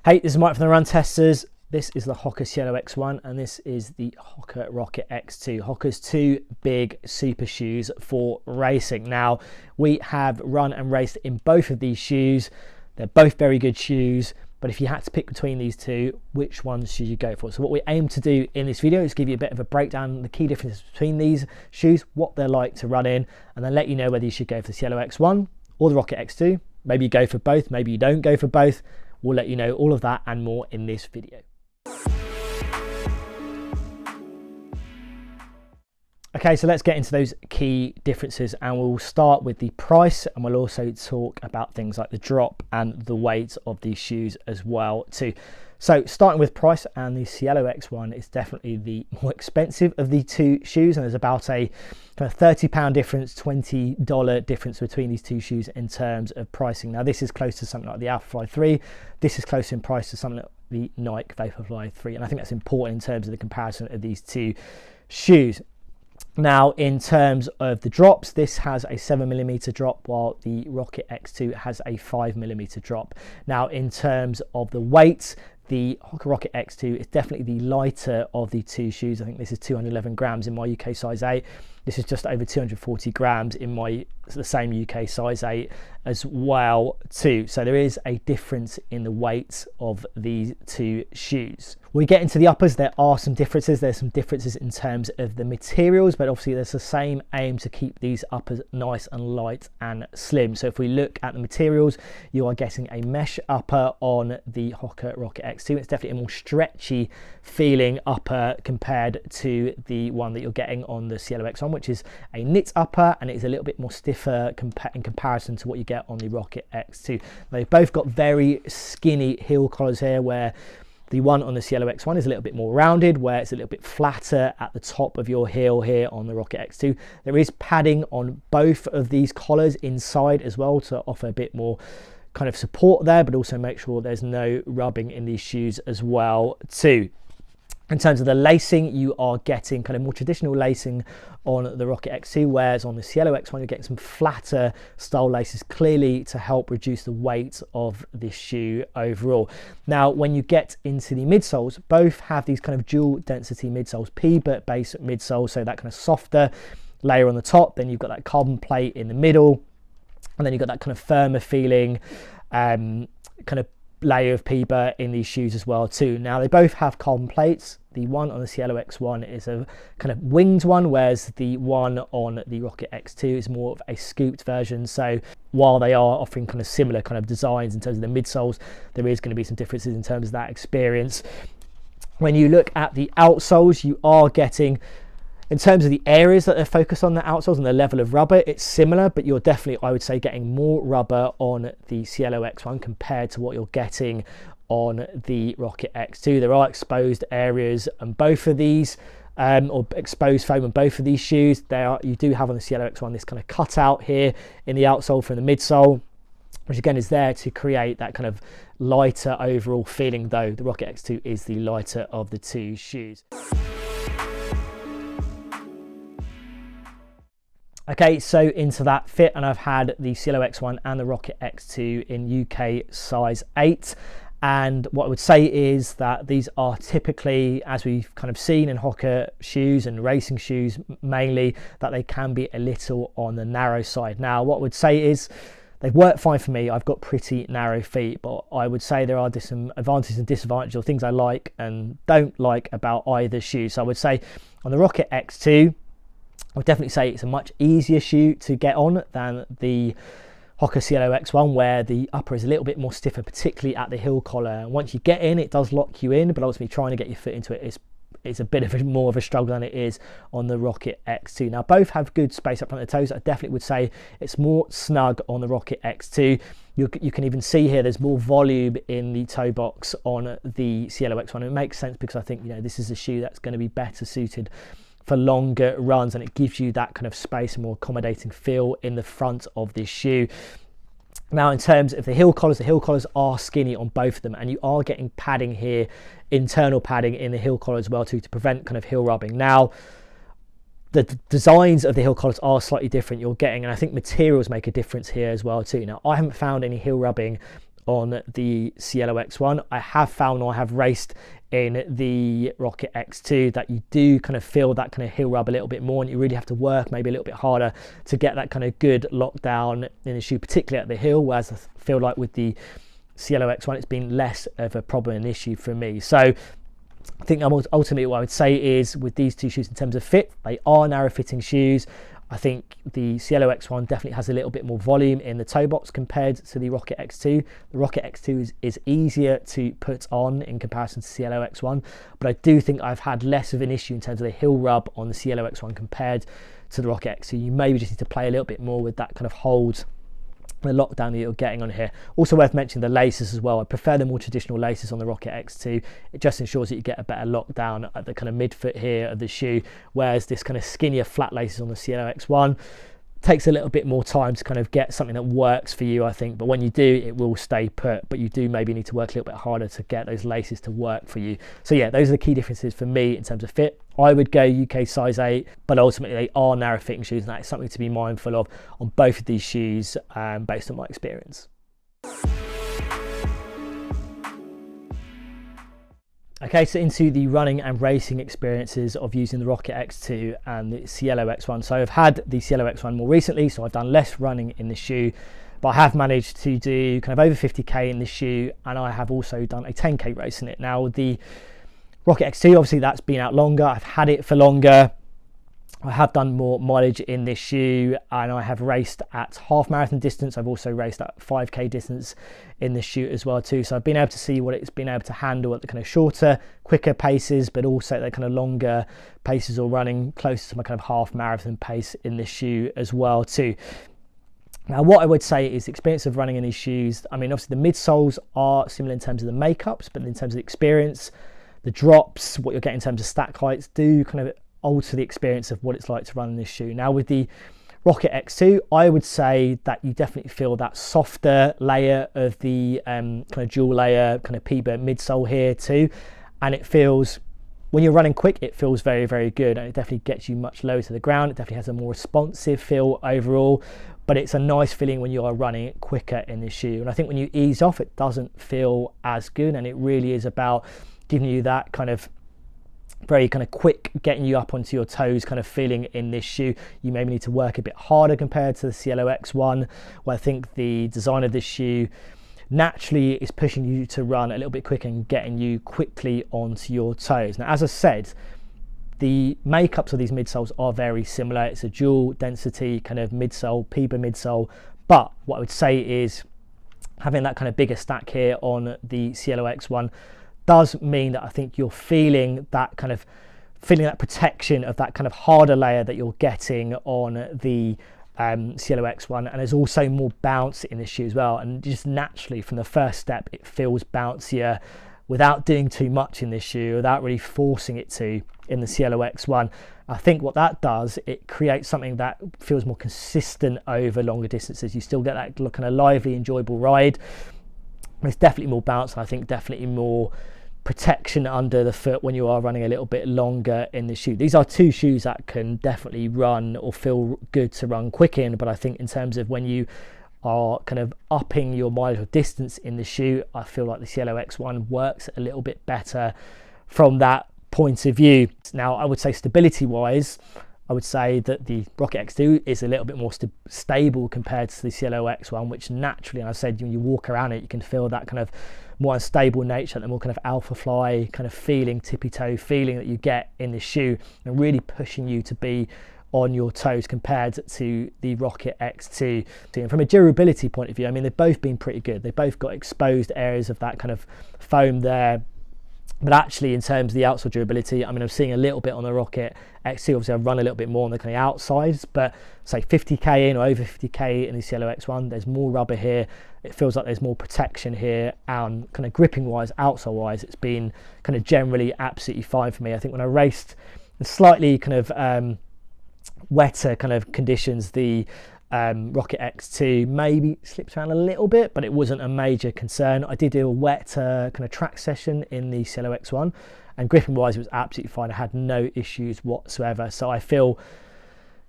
Hey, this is Mike from the Run Testers. This is the Hoka Cielo X1 and this is the Hoka Rocket X2. Hoka's two big super shoes for racing. Now, we have run and raced in both of these shoes. They're both very good shoes, but if you had to pick between these two, which ones should you go for? So what we aim to do in this video is give you a bit of a breakdown, the key differences between these shoes, what they're like to run in, and then let you know whether you should go for the Cielo X1 or the Rocket X2. Maybe you go for both, maybe you don't go for both. We'll let you know all of that and more in this video. Okay, so let's get into those key differences and we'll start with the price, and we'll also talk about things like the drop and the weight of these shoes as well too. So starting with price, and the Cielo X1 is definitely the more expensive of the two shoes, and there's about a kind of £30 difference, $20 difference between these two shoes in terms of pricing. Now this is close to something like the Alphafly 3. This is close in price to something like the Nike Vaporfly 3, and I think that's important in terms of the comparison of these two shoes. Now, in terms of the drops, this has a 7mm drop while the Rocket X2 has a 5mm drop. Now, in terms of the weight, the Hoka Rocket X2 is definitely the lighter of the two shoes. I think this is 211 grams in my UK size 8. This is just over 240 grams in the same UK size 8 as well too. So there is a difference in the weight of these two shoes. When we get into the uppers, there are some differences. There's some differences in terms of the materials, but obviously there's the same aim to keep these uppers nice and light and slim. So if we look at the materials, you are getting a mesh upper on the Hoka Rocket X2. It's definitely a more stretchy feeling upper compared to the one that you're getting on the Cielo X1, which is a knit upper, and it is a little bit more stiffer in comparison to what you get on the Rocket X2. They've both got very skinny heel collars here, where the one on the Cielo X1 is a little bit more rounded, where it's a little bit flatter at the top of your heel here on the Rocket X2. There is padding on both of these collars inside as well to offer a bit more kind of support there, but also make sure there's no rubbing in these shoes as well too. In terms of the lacing, you are getting kind of more traditional lacing on the Rocket X2, whereas on the Cielo X1 you're getting some flatter style laces, clearly to help reduce the weight of this shoe overall. Now, when you get into the midsoles, both have these kind of dual density midsoles, P-but base midsole, so that kind of softer layer on the top, then you've got that carbon plate in the middle, and then you've got that kind of firmer feeling kind of layer of P-but in these shoes as well too. Now they both have carbon plates. The one on the Cielo X1 is a kind of winged one, whereas the one on the Rocket X2 is more of a scooped version. So while they are offering kind of similar kind of designs in terms of the midsoles, there is going to be some differences in terms of that experience. When you look at the outsoles, you are getting, in terms of the areas that they're focused on, the outsoles and the level of rubber, it's similar, but you're definitely, I would say, getting more rubber on the Cielo X1 compared to what you're getting on the Rocket X2. There are exposed areas on both of these, or exposed foam on both of these shoes. You do have on the Cielo X1 this kind of cutout here in the outsole from the midsole, which again is there to create that kind of lighter overall feeling, though the Rocket X2 is the lighter of the two shoes. Okay, so into that fit, and I've had the Cielo X1 and the Rocket X2 in UK size 8. And what I would say is that these are typically, as we've kind of seen in Hoka shoes and racing shoes mainly, that they can be a little on the narrow side. Now, what I would say is they've worked fine for me. I've got pretty narrow feet, but I would say there are some advantages and disadvantages, or things I like and don't like about either shoe. So I would say on the Rocket X2, I would definitely say it's a much easier shoe to get on than the Hoka Cielo X1, where the upper is a little bit more stiffer, particularly at the heel collar. Once you get in, it does lock you in, but ultimately trying to get your foot into it is a bit of more of a struggle than it is on the Rocket X2. Now, both have good space up front of the toes. I definitely would say it's more snug on the Rocket X2. You can even see here there's more volume in the toe box on the Cielo X1. It makes sense because I think, you know, this is a shoe that's going to be better suited for longer runs, and it gives you that kind of space and more accommodating feel in the front of this shoe. Now, in terms of the heel collars are skinny on both of them, and you are getting padding here, internal padding in the heel collar as well too, to prevent kind of heel rubbing. Now, the designs of the heel collars are slightly different. You're getting, and I think materials make a difference here as well too. Now, I haven't found any heel rubbing on the Cielo X1. I have found, or I have raced in the Rocket X2, that you do kind of feel that kind of heel rub a little bit more, and you really have to work maybe a little bit harder to get that kind of good lockdown in the shoe, particularly at the heel, whereas I feel like with the Cielo X1 it's been less of a problem, an issue for me. So I think ultimately what I would say is, with these two shoes in terms of fit, they are narrow fitting shoes. I think the Cielo X1 definitely has a little bit more volume in the toe box compared to the Rocket X2. The Rocket X2 is easier to put on in comparison to Cielo X1, but I do think I've had less of an issue in terms of the heel rub on the Cielo X1 compared to the Rocket X2. You maybe just need to play a little bit more with that kind of hold, the lockdown that you're getting on here. Also worth mentioning the laces as well. I prefer the more traditional laces on the Rocket X2. It just ensures that you get a better lockdown at the kind of midfoot here of the shoe, whereas this kind of skinnier flat laces on the Cielo X1 takes a little bit more time to kind of get something that works for you, I think. But when you do, it will stay put, but you do maybe need to work a little bit harder to get those laces to work for you. So yeah, those are the key differences for me in terms of fit. I would go UK size 8, but ultimately they are narrow fitting shoes, and that is something to be mindful of on both of these shoes, based on my experience. Okay, so into the running and racing experiences of using the Rocket X2 and the Cielo X1. So I've had the Cielo X1 more recently, so I've done less running in the shoe, but I have managed to do kind of over 50k in the shoe, and I have also done a 10k race in it. Now the Rocket X2, obviously that's been out longer, I've had it for longer. I have done more mileage in this shoe, and I have raced at half marathon distance. I've also raced at 5k distance in this shoe as well too. So I've been able to see what it's been able to handle at the kind of shorter, quicker paces, but also the kind of longer paces, or running closer to my kind of half marathon pace in this shoe as well too. Now what I would say is the experience of running in these shoes, I mean obviously the midsoles are similar in terms of the makeups, but in terms of the experience, the drops, what you're getting in terms of stack heights do kind of alter the experience of what it's like to run in this shoe. Now with the Rocket X2, I would say that you definitely feel that softer layer of the kind of dual layer kind of PBA midsole here too, and it feels, when you're running quick, it feels very, very good, and it definitely gets you much lower to the ground. It definitely has a more responsive feel overall, but it's a nice feeling when you are running quicker in this shoe. And I think when you ease off, it doesn't feel as good, and it really is about giving you that kind of very kind of quick, getting you up onto your toes kind of feeling in this shoe. You maybe need to work a bit harder compared to the Cielo X1, where I think the design of this shoe naturally is pushing you to run a little bit quicker and getting you quickly onto your toes. Now, as I said, the makeups of these midsoles are very similar. It's a dual density kind of midsole, PBA midsole, but what I would say is having that kind of bigger stack here on the Cielo X1 does mean that I think you're feeling that protection of that kind of harder layer that you're getting on the Cielo X1, and there's also more bounce in the shoe as well, and just naturally from the first step it feels bouncier without doing too much in this shoe, without really forcing it to in the Cielo X1. I think what that does, it creates something that feels more consistent over longer distances. You still get that kind of lively, enjoyable ride. There's definitely more bounce, and I think definitely more protection under the foot when you are running a little bit longer in the shoe. These are two shoes that can definitely run or feel good to run quick in, but I think in terms of when you are kind of upping your mileage or distance in the shoe, I feel like the Cielo X1 works a little bit better from that point of view. Now I would say stability wise, I would say that the Rocket X2 is a little bit more stable compared to the Cielo X1, which naturally, and I said, when you walk around it, you can feel that kind of more unstable nature, the more kind of alpha fly kind of feeling, tippy toe feeling that you get in the shoe, and really pushing you to be on your toes compared to the Rocket X2. And from a durability point of view, I mean, they've both been pretty good. They've both got exposed areas of that kind of foam there. But actually, in terms of the outsole durability, I mean, I'm seeing a little bit on the Rocket X2. Obviously, I've run a little bit more on the kind of outsides, but say 50k in or over 50k in the Cielo X1, there's more rubber here. It feels like there's more protection here, and kind of gripping wise, outsole wise, it's been kind of generally absolutely fine for me. I think when I raced in slightly kind of wetter kind of conditions, the Rocket X2 maybe slipped around a little bit, but it wasn't a major concern. I did do a wet kind of track session in the Cielo X1, and gripping wise it was absolutely fine. I had no issues whatsoever. So I feel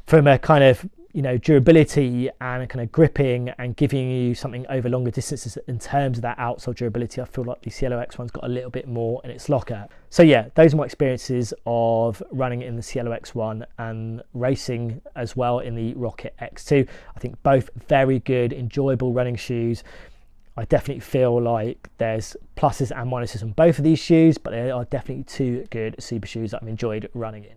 from a kind of durability and kind of gripping and giving you something over longer distances in terms of that outsole durability. I feel like the Cielo X1's got a little bit more in its locker. So yeah, those are my experiences of running in the Cielo X1 and racing as well in the Rocket X2. I think both very good, enjoyable running shoes. I definitely feel like there's pluses and minuses on both of these shoes, but they are definitely two good super shoes that I've enjoyed running in.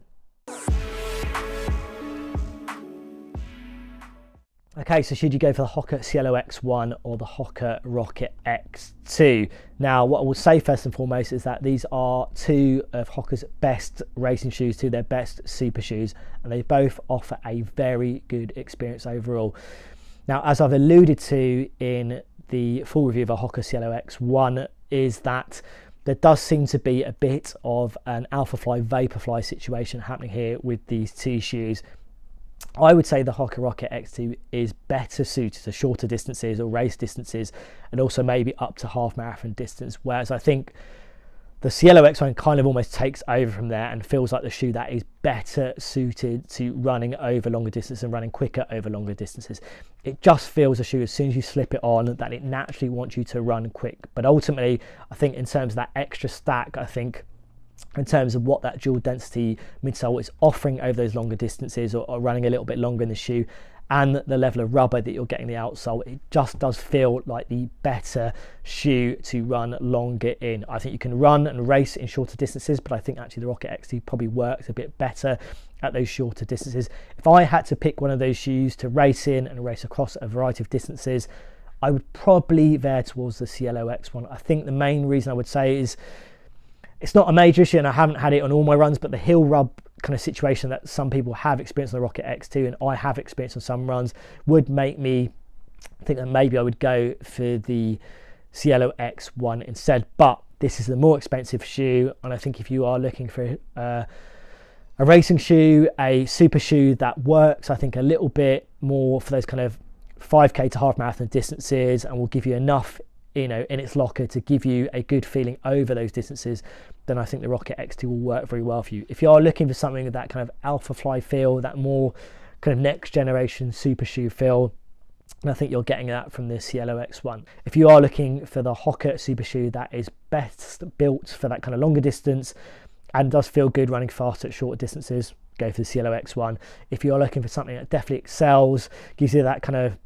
Okay, so should you go for the Hoka Cielo X1 or the Hoka Rocket X2? Now, what I will say first and foremost is that these are two of Hoka's best racing shoes, two of their best super shoes, and they both offer a very good experience overall. Now, as I've alluded to in the full review of a Hoka Cielo X1, is that there does seem to be a bit of an Alphafly Vaporfly situation happening here with these two shoes. I would say the Hoka Rocket X2 is better suited to shorter distances or race distances, and also maybe up to half marathon distance, whereas I think the Cielo X1 kind of almost takes over from there and feels like the shoe that is better suited to running over longer distances and running quicker over longer distances. It just feels a shoe, as soon as you slip it on, that it naturally wants you to run quick. But ultimately, I think in terms of that extra stack, I think in terms of what that dual density midsole is offering over those longer distances, or running a little bit longer in the shoe, and the level of rubber that you're getting the outsole, it just does feel like the better shoe to run longer in. I think you can run and race in shorter distances, but I think actually the Rocket X2 probably works a bit better at those shorter distances. If I had to pick one of those shoes to race in and race across a variety of distances, I would probably veer towards the Cielo X1. I think the main reason I would say is it's not a major issue, and I haven't had it on all my runs, but the heel rub kind of situation that some people have experienced on the Rocket X2, and I have experienced on some runs, would make me think that maybe I would go for the Cielo X1 instead. But this is the more expensive shoe, and I think if you are looking for a racing shoe, a super shoe that works, I think a little bit more for those kind of 5k to half marathon distances, and will give you enough in its locker to give you a good feeling over those distances, then I think the Rocket X2 will work very well for you. If you are looking for something with that kind of Alphafly feel, that more kind of next generation super shoe feel, and I think you're getting that from the Cielo X1. If you are looking for the Hoka super shoe that is best built for that kind of longer distance and does feel good running fast at shorter distances, go for the Cielo X1. If you're looking for something that definitely excels, gives you that kind of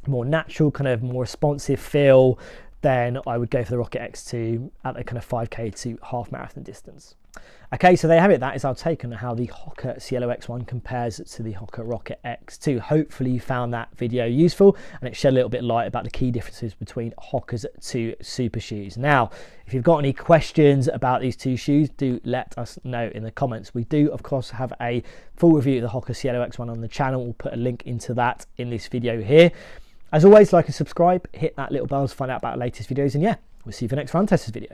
more natural, kind of more responsive feel, then I would go for the Rocket X2 at the kind of 5k to half marathon distance. Okay, so there you have it. That is our take on how the Hoka Cielo X1 compares to the Hoka Rocket X2. Hopefully you found that video useful and it shed a little bit of light about the key differences between Hoka's two super shoes. Now, if you've got any questions about these two shoes, do let us know in the comments. We do, of course, have a full review of the Hoka Cielo X1 on the channel. We'll put a link into that in this video here. As always, like and subscribe, hit that little bell to find out about the latest videos, and yeah, we'll see you for the next Run Testers video.